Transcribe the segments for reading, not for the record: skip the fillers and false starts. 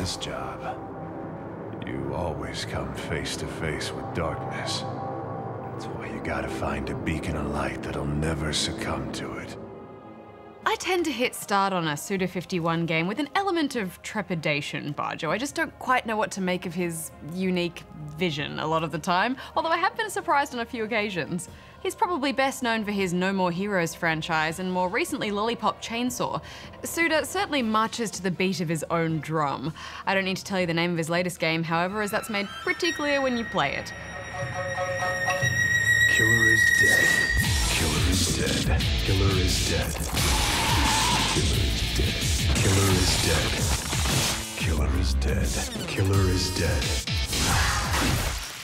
this job, you always come face to face with darkness. That's why you gotta find a beacon of light that'll never succumb to it. I tend to hit start on a Suda 51 game with an element of trepidation, Barjo. I just don't quite know what to make of his unique vision a lot of the time, although I have been surprised on a few occasions. He's probably best known for his No More Heroes franchise and more recently Lollipop Chainsaw. Suda certainly marches to the beat of his own drum. I don't need to tell you the name of his latest game, however, as that's made pretty clear when you play it. Killer is dead. Killer is dead. Killer is dead. Killer is dead. Killer is dead. Killer is dead.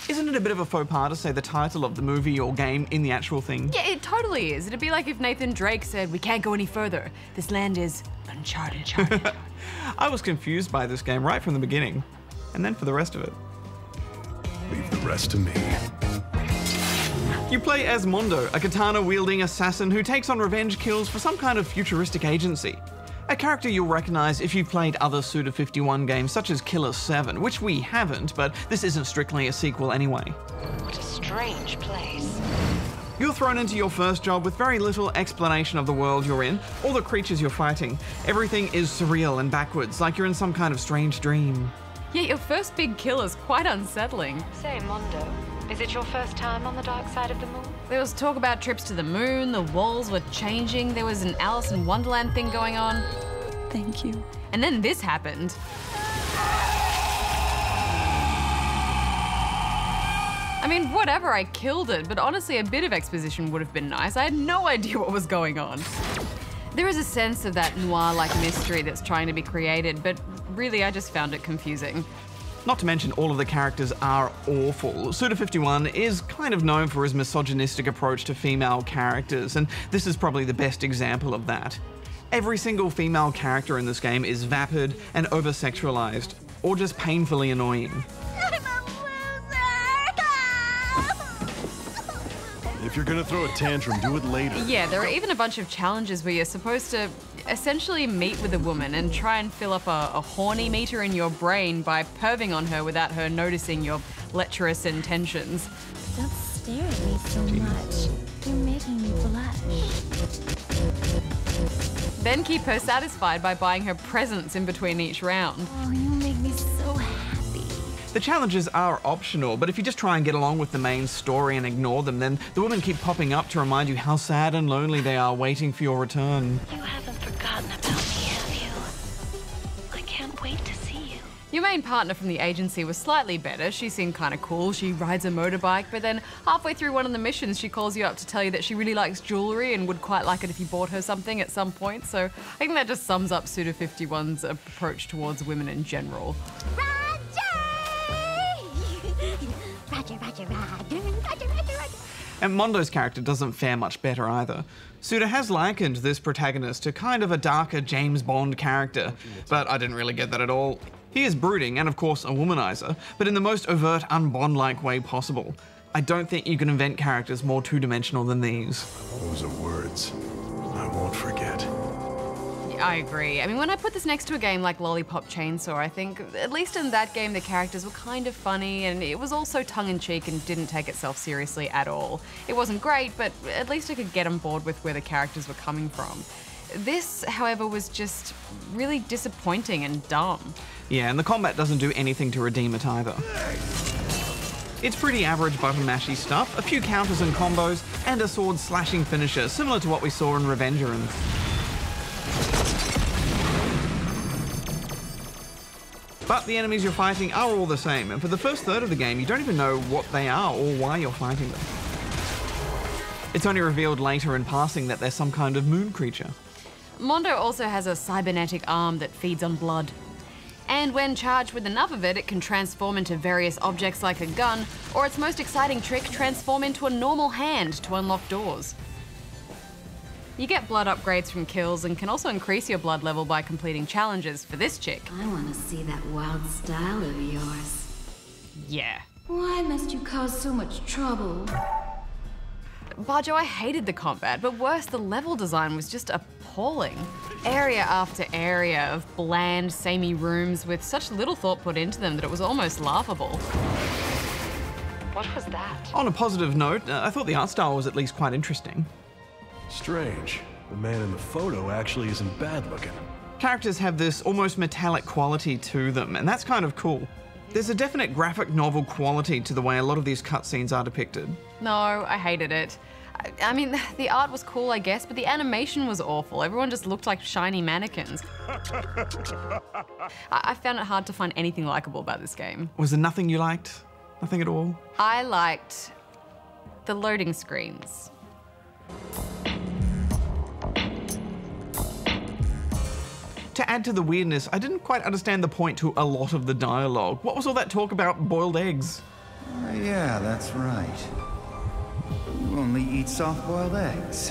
Isn't it a bit of a faux pas to say the title of the movie or game in the actual thing? Yeah, it totally is. It'd be like if Nathan Drake said, "We can't go any further. This land is uncharted." I was confused by this game right from the beginning, and then for the rest of it. Leave the rest to me. You play as Mondo, a katana-wielding assassin who takes on revenge kills for some kind of futuristic agency. A character you'll recognise if you've played other Suda 51 games such as Killer 7, which we haven't, but this isn't strictly a sequel anyway. What a strange place. You're thrown into your first job with very little explanation of the world you're in, or the creatures you're fighting. Everything is surreal and backwards, like you're in some kind of strange dream. Yeah, your first big kill is quite unsettling. Say, Mondo, is it your first time on the dark side of the moon? There was talk about trips to the moon, the walls were changing, there was an Alice in Wonderland thing going on. Thank you. And then this happened. I mean, whatever, I killed it, but honestly, a bit of exposition would have been nice. I had no idea what was going on. There is a sense of that noir-like mystery that's trying to be created, but really, I just found it confusing. Not to mention all of the characters are awful. Suda 51 is kind of known for his misogynistic approach to female characters, and this is probably the best example of that. Every single female character in this game is vapid and over-sexualized, or just painfully annoying. I'm a loser! If you're gonna throw a tantrum, do it later. Yeah, there are even a bunch of challenges where you're supposed to essentially meet with a woman and try and fill up a horny meter in your brain by perving on her without her noticing your lecherous intentions. Don't stare at me so much. You're making me blush. Then keep her satisfied by buying her presents in between each round. Oh, you make me so happy. The challenges are optional, but if you just try and get along with the main story and ignore them, then the women keep popping up to remind you how sad and lonely they are waiting for your return. You haven't forgotten about me, have you? I can't wait to see you. Your main partner from the agency was slightly better. She seemed kind of cool. She rides a motorbike, but then halfway through one of the missions, she calls you up to tell you that she really likes jewelry and would quite like it if you bought her something at some point. So I think that just sums up Suda 51's approach towards women in general. Roger! And Mondo's character doesn't fare much better either. Suda has likened this protagonist to kind of a darker James Bond character, but I didn't really get that at all. He is brooding and of course a womanizer, but in the most overt, un-Bond-like way possible. I don't think you can invent characters more two-dimensional than these. Those are words I won't forget. I agree. I mean, when I put this next to a game like Lollipop Chainsaw, I think, at least in that game, the characters were kind of funny and it was also tongue-in-cheek and didn't take itself seriously at all. It wasn't great, but at least I could get on board with where the characters were coming from. This, however, was just really disappointing and dumb. Yeah, and the combat doesn't do anything to redeem it either. It's pretty average button mashy stuff, a few counters and combos, and a sword slashing finisher, similar to what we saw in Revengerance. But the enemies you're fighting are all the same, and for the first third of the game, you don't even know what they are or why you're fighting them. It's only revealed later in passing that they're some kind of moon creature. Mondo also has a cybernetic arm that feeds on blood. And when charged with enough of it, it can transform into various objects like a gun, or its most exciting trick, transform into a normal hand to unlock doors. You get blood upgrades from kills and can also increase your blood level by completing challenges for this chick. I want to see that wild style of yours. Yeah. Why must you cause so much trouble? Barjo, I hated the combat, but worse, the level design was just appalling. area after area of bland, samey rooms with such little thought put into them that it was almost laughable. What was that? On a positive note, I thought the art style was at least quite interesting. Strange. The man in the photo actually isn't bad looking. Characters have this almost metallic quality to them, and that's kind of cool. There's a definite graphic novel quality to the way a lot of these cutscenes are depicted. No, I hated it. I mean, the art was cool, I guess, but the animation was awful. Everyone just looked like shiny mannequins. I found it hard to find anything likable about this game. Was there nothing you liked? Nothing at all? I liked the loading screens. To add to the weirdness, I didn't quite understand the point to a lot of the dialogue. What was all that talk about boiled eggs? Yeah, that's right. You only eat soft-boiled eggs.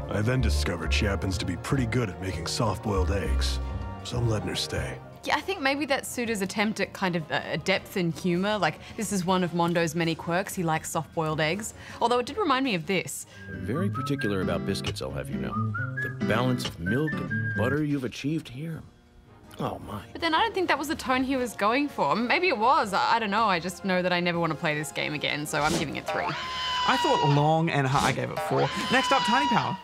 I then discovered she happens to be pretty good at making soft-boiled eggs, so I'm letting her stay. Yeah, I think maybe that's Suda's attempt at kind of depth and humor. Like, this is one of Mondo's many quirks. He likes soft-boiled eggs. Although it did remind me of this. Very particular about biscuits, I'll have you know. The balance of milk and butter you've achieved here. Oh my. But then I don't think that was the tone he was going for. Maybe it was. I don't know. I just know that I never want to play this game again, so I'm giving it 3. I thought long and hard. I gave it 4. Next up, Tiny Power.